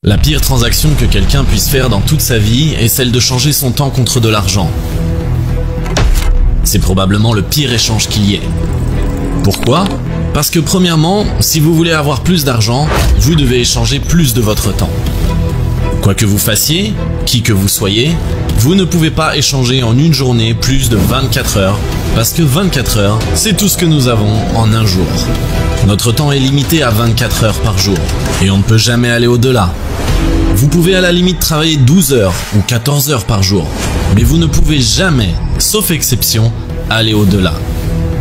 La pire transaction que quelqu'un puisse faire dans toute sa vie est celle de changer son temps contre de l'argent. C'est probablement le pire échange qu'il y ait. Pourquoi? Parce que premièrement, si vous voulez avoir plus d'argent, vous devez échanger plus de votre temps. Quoi que vous fassiez, qui que vous soyez, vous ne pouvez pas échanger en une journée plus de 24 heures, parce que 24 heures, c'est tout ce que nous avons en un jour. Notre temps est limité à 24 heures par jour, et on ne peut jamais aller au-delà. Vous pouvez à la limite travailler 12 heures ou 14 heures par jour, mais vous ne pouvez jamais, sauf exception, aller au-delà.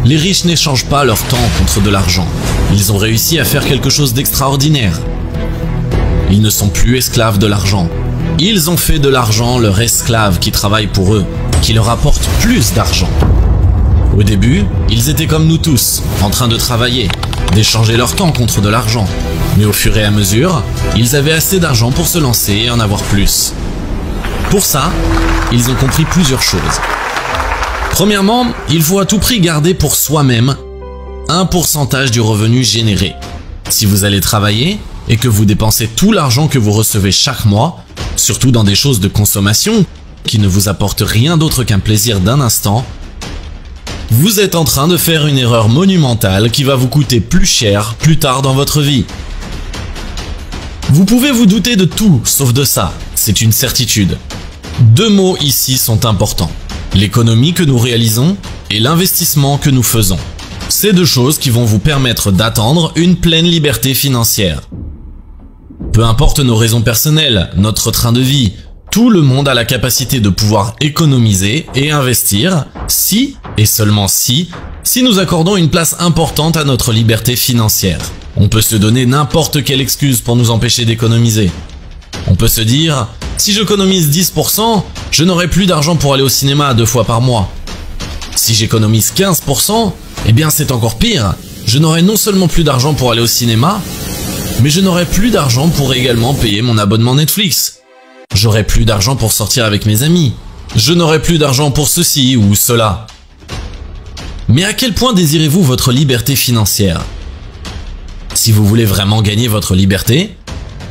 Les riches n'échangent pas leur temps contre de l'argent. Ils ont réussi à faire quelque chose d'extraordinaire. Ils ne sont plus esclaves de l'argent. Ils ont fait de l'argent leur esclave qui travaille pour eux, qui leur apporte plus d'argent. Au début, ils étaient comme nous tous, en train de travailler, d'échanger leur temps contre de l'argent. Mais au fur et à mesure, ils avaient assez d'argent pour se lancer et en avoir plus. Pour ça, ils ont compris plusieurs choses. Premièrement, il faut à tout prix garder pour soi-même un pourcentage du revenu généré. Si vous allez travailler et que vous dépensez tout l'argent que vous recevez chaque mois, surtout dans des choses de consommation qui ne vous apportent rien d'autre qu'un plaisir d'un instant, vous êtes en train de faire une erreur monumentale qui va vous coûter plus cher plus tard dans votre vie. Vous pouvez vous douter de tout sauf de ça, c'est une certitude. Deux mots ici sont importants. L'économie que nous réalisons et l'investissement que nous faisons. C'est deux choses qui vont vous permettre d'attendre une pleine liberté financière. Peu importe nos raisons personnelles, notre train de vie, tout le monde a la capacité de pouvoir économiser et investir si, et seulement si nous accordons une place importante à notre liberté financière. On peut se donner n'importe quelle excuse pour nous empêcher d'économiser. On peut se dire, si j'économise 10%, je n'aurai plus d'argent pour aller au cinéma 2 fois par mois. Si j'économise 15%, eh bien c'est encore pire. Je n'aurai non seulement plus d'argent pour aller au cinéma, mais je n'aurai plus d'argent pour également payer mon abonnement Netflix. J'aurai plus d'argent pour sortir avec mes amis. Je n'aurai plus d'argent pour ceci ou cela. Mais à quel point désirez-vous votre liberté financière? Si vous voulez vraiment gagner votre liberté,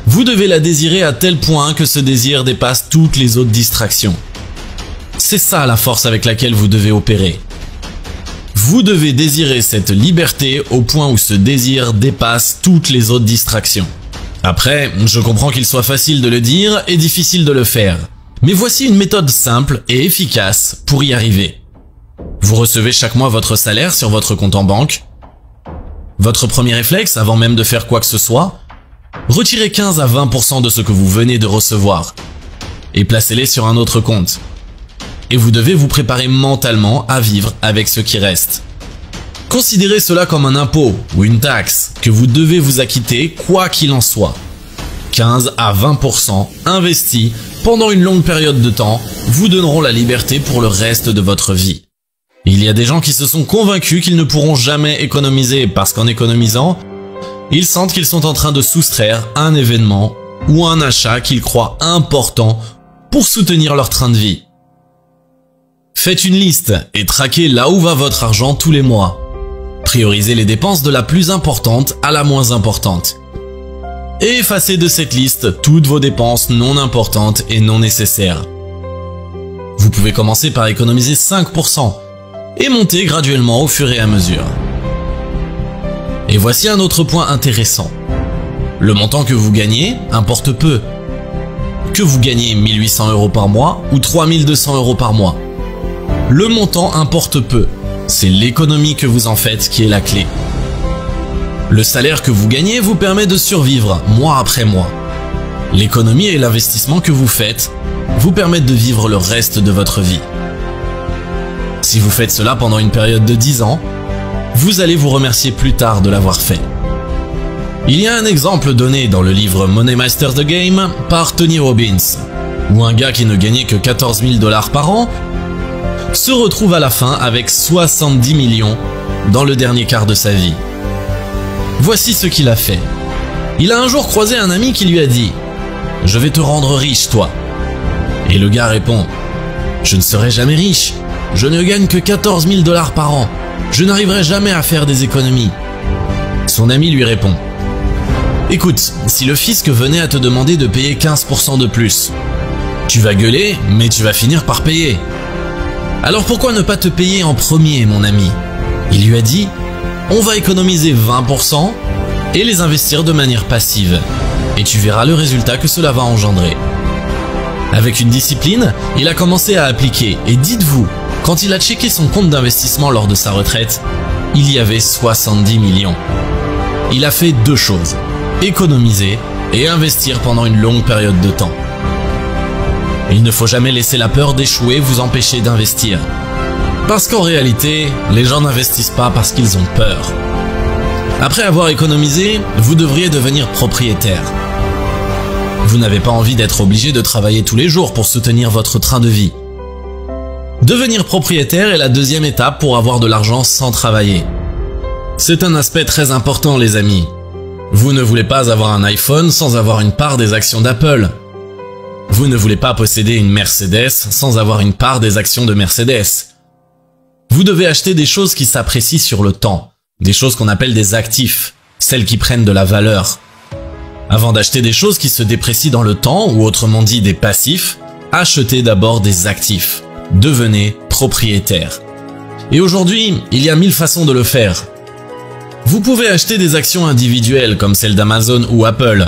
vous devez la désirer à tel point que ce désir dépasse toutes les autres distractions. C'est ça la force avec laquelle vous devez opérer. Vous devez désirer cette liberté au point où ce désir dépasse toutes les autres distractions. Après, je comprends qu'il soit facile de le dire et difficile de le faire. Mais voici une méthode simple et efficace pour y arriver. Vous recevez chaque mois votre salaire sur votre compte en banque. Votre premier réflexe, avant même de faire quoi que ce soit, retirez 15 à 20% de ce que vous venez de recevoir et placez-les sur un autre compte. Et vous devez vous préparer mentalement à vivre avec ce qui reste. Considérez cela comme un impôt ou une taxe que vous devez vous acquitter quoi qu'il en soit. 15 à 20% investis pendant une longue période de temps vous donneront la liberté pour le reste de votre vie. Il y a des gens qui se sont convaincus qu'ils ne pourront jamais économiser parce qu'en économisant, ils sentent qu'ils sont en train de soustraire un événement ou un achat qu'ils croient important pour soutenir leur train de vie. Faites une liste et traquez là où va votre argent tous les mois. Priorisez les dépenses de la plus importante à la moins importante. Et effacez de cette liste toutes vos dépenses non importantes et non nécessaires. Vous pouvez commencer par économiser 5% et monter graduellement au fur et à mesure. Et voici un autre point intéressant. Le montant que vous gagnez importe peu. Que vous gagnez 1 800 € par mois ou 3 200 € par mois. Le montant importe peu. C'est l'économie que vous en faites qui est la clé. Le salaire que vous gagnez vous permet de survivre mois après mois. L'économie et l'investissement que vous faites vous permettent de vivre le reste de votre vie. Si vous faites cela pendant une période de 10 ans, vous allez vous remercier plus tard de l'avoir fait. Il y a un exemple donné dans le livre Money Masters the Game par Tony Robbins, où un gars qui ne gagnait que 14 000 $ par an se retrouve à la fin avec 70 millions dans le dernier quart de sa vie. Voici ce qu'il a fait. Il a un jour croisé un ami qui lui a dit « Je vais te rendre riche, toi ». Et le gars répond « Je ne serai jamais riche. Je ne gagne que 14 000 $ par an. Je n'arriverai jamais à faire des économies. » Son ami lui répond Écoute, si le fisc venait à te demander de payer 15% de plus, tu vas gueuler, mais tu vas finir par payer. Alors pourquoi ne pas te payer en premier, mon ami? Il lui a dit, on va économiser 20% et les investir de manière passive. Et tu verras le résultat que cela va engendrer. Avec une discipline, il a commencé à appliquer. Et dites-vous, quand il a checké son compte d'investissement lors de sa retraite, il y avait 70 millions. Il a fait deux choses, économiser et investir pendant une longue période de temps. Il ne faut jamais laisser la peur d'échouer vous empêcher d'investir. Parce qu'en réalité, les gens n'investissent pas parce qu'ils ont peur. Après avoir économisé, vous devriez devenir propriétaire. Vous n'avez pas envie d'être obligé de travailler tous les jours pour soutenir votre train de vie. Devenir propriétaire est la deuxième étape pour avoir de l'argent sans travailler. C'est un aspect très important, les amis. Vous ne voulez pas avoir un iPhone sans avoir une part des actions d'Apple. Vous ne voulez pas posséder une Mercedes sans avoir une part des actions de Mercedes. Vous devez acheter des choses qui s'apprécient sur le temps, des choses qu'on appelle des actifs, celles qui prennent de la valeur. Avant d'acheter des choses qui se déprécient dans le temps, ou autrement dit des passifs, achetez d'abord des actifs. Devenez propriétaire. Et aujourd'hui, il y a 1000 façons de le faire. Vous pouvez acheter des actions individuelles comme celles d'Amazon ou Apple.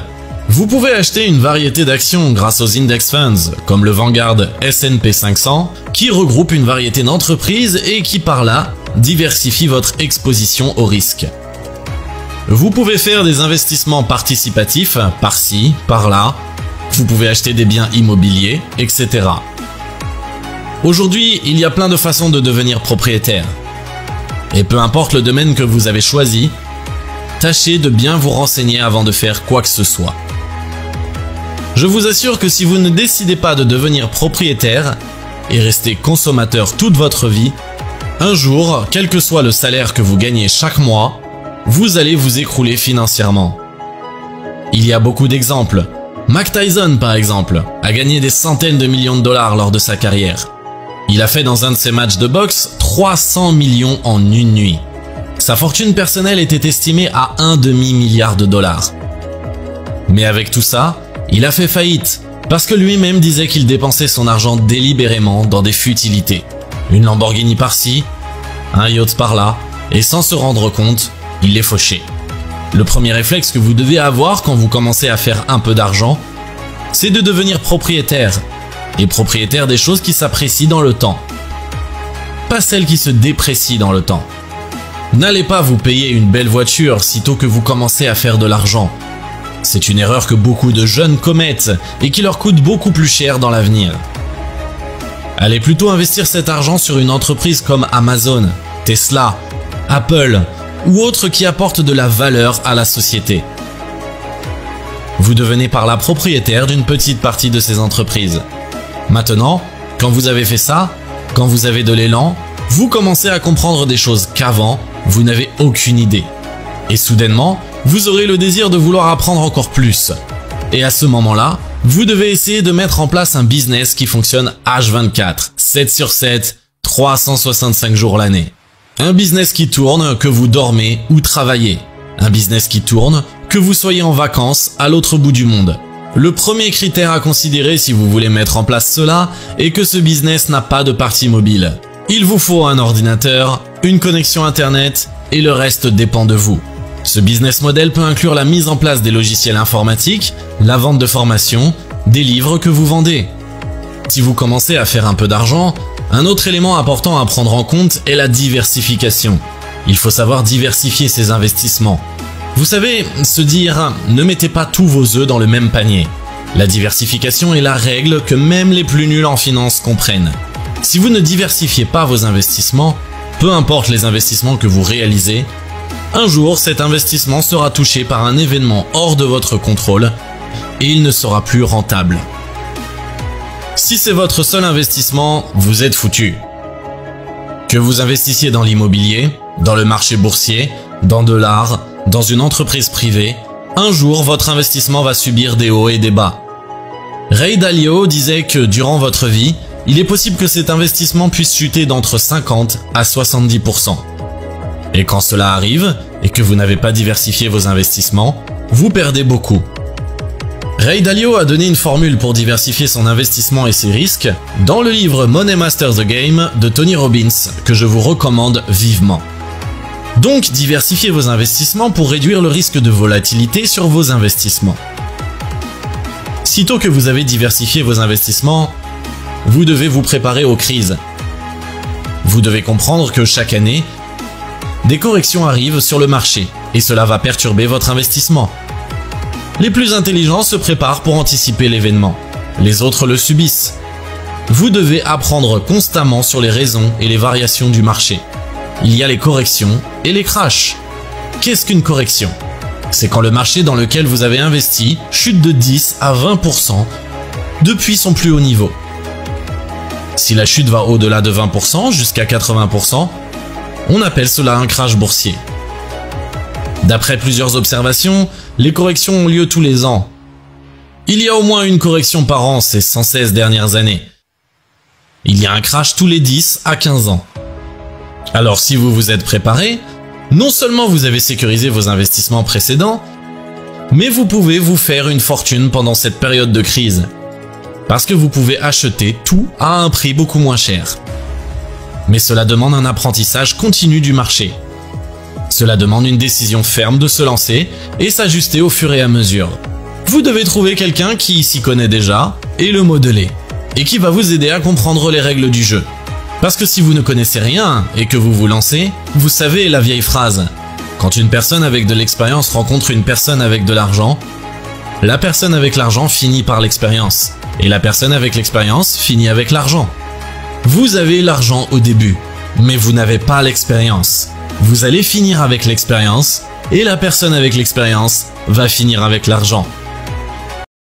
Vous pouvez acheter une variété d'actions grâce aux index funds, comme le Vanguard S&P 500, qui regroupe une variété d'entreprises et qui par là diversifie votre exposition au risque. Vous pouvez faire des investissements participatifs par-ci, par-là. Vous pouvez acheter des biens immobiliers, etc. Aujourd'hui, il y a plein de façons de devenir propriétaire. Et peu importe le domaine que vous avez choisi, tâchez de bien vous renseigner avant de faire quoi que ce soit. Je vous assure que si vous ne décidez pas de devenir propriétaire et rester consommateur toute votre vie, un jour, quel que soit le salaire que vous gagnez chaque mois, vous allez vous écrouler financièrement. Il y a beaucoup d'exemples. Mike Tyson, par exemple, a gagné des centaines de millions de dollars lors de sa carrière. Il a fait dans un de ses matchs de boxe 300 millions en une nuit. Sa fortune personnelle était estimée à un demi-milliard de dollars. Mais avec tout ça, il a fait faillite, parce que lui-même disait qu'il dépensait son argent délibérément dans des futilités. Une Lamborghini par-ci, un yacht par-là, et sans se rendre compte, il les fauchait. Le premier réflexe que vous devez avoir quand vous commencez à faire un peu d'argent, c'est de devenir propriétaire. Et propriétaire des choses qui s'apprécient dans le temps. Pas celles qui se déprécient dans le temps. N'allez pas vous payer une belle voiture sitôt que vous commencez à faire de l'argent. C'est une erreur que beaucoup de jeunes commettent et qui leur coûte beaucoup plus cher dans l'avenir. Allez plutôt investir cet argent sur une entreprise comme Amazon, Tesla, Apple ou autres qui apportent de la valeur à la société. Vous devenez par là propriétaire d'une petite partie de ces entreprises. Maintenant, quand vous avez fait ça, quand vous avez de l'élan, vous commencez à comprendre des choses qu'avant, vous n'avez aucune idée. Et soudainement, vous aurez le désir de vouloir apprendre encore plus. Et à ce moment-là, vous devez essayer de mettre en place un business qui fonctionne H24, 7 sur 7, 365 jours l'année. Un business qui tourne, que vous dormez ou travaillez. Un business qui tourne, que vous soyez en vacances à l'autre bout du monde. Le premier critère à considérer si vous voulez mettre en place cela est que ce business n'a pas de partie mobile. Il vous faut un ordinateur, une connexion internet et le reste dépend de vous. Ce business model peut inclure la mise en place des logiciels informatiques, la vente de formations, des livres que vous vendez. Si vous commencez à faire un peu d'argent, un autre élément important à prendre en compte est la diversification. Il faut savoir diversifier ses investissements. Vous savez, se dire « ne mettez pas tous vos œufs dans le même panier ». La diversification est la règle que même les plus nuls en finance comprennent. Si vous ne diversifiez pas vos investissements, peu importe les investissements que vous réalisez, un jour cet investissement sera touché par un événement hors de votre contrôle et il ne sera plus rentable. Si c'est votre seul investissement, vous êtes foutu. Que vous investissiez dans l'immobilier, dans le marché boursier, dans de l'art, dans une entreprise privée, un jour votre investissement va subir des hauts et des bas. Ray Dalio disait que durant votre vie, il est possible que cet investissement puisse chuter d'entre 50 à 70%. Et quand cela arrive, et que vous n'avez pas diversifié vos investissements, vous perdez beaucoup. Ray Dalio a donné une formule pour diversifier son investissement et ses risques dans le livre Money Masters the Game de Tony Robbins, que je vous recommande vivement. Donc, diversifiez vos investissements pour réduire le risque de volatilité sur vos investissements. Sitôt que vous avez diversifié vos investissements, vous devez vous préparer aux crises. Vous devez comprendre que chaque année, des corrections arrivent sur le marché et cela va perturber votre investissement. Les plus intelligents se préparent pour anticiper l'événement. Les autres le subissent. Vous devez apprendre constamment sur les raisons et les variations du marché. Il y a les corrections et les crashs. Qu'est-ce qu'une correction? C'est quand le marché dans lequel vous avez investi chute de 10 à 20% depuis son plus haut niveau. Si la chute va au-delà de 20% jusqu'à 80%, on appelle cela un crash boursier. D'après plusieurs observations, les corrections ont lieu tous les ans. Il y a au moins une correction par an ces 116 dernières années. Il y a un crash tous les 10 à 15 ans. Alors si vous vous êtes préparé, non seulement vous avez sécurisé vos investissements précédents, mais vous pouvez vous faire une fortune pendant cette période de crise. Parce que vous pouvez acheter tout à un prix beaucoup moins cher. Mais cela demande un apprentissage continu du marché. Cela demande une décision ferme de se lancer et s'ajuster au fur et à mesure. Vous devez trouver quelqu'un qui s'y connaît déjà et le modeler, et qui va vous aider à comprendre les règles du jeu. Parce que si vous ne connaissez rien et que vous vous lancez, vous savez la vieille phrase. Quand une personne avec de l'expérience rencontre une personne avec de l'argent, la personne avec l'argent finit par l'expérience. Et la personne avec l'expérience finit avec l'argent. Vous avez l'argent au début, mais vous n'avez pas l'expérience. Vous allez finir avec l'expérience, et la personne avec l'expérience va finir avec l'argent.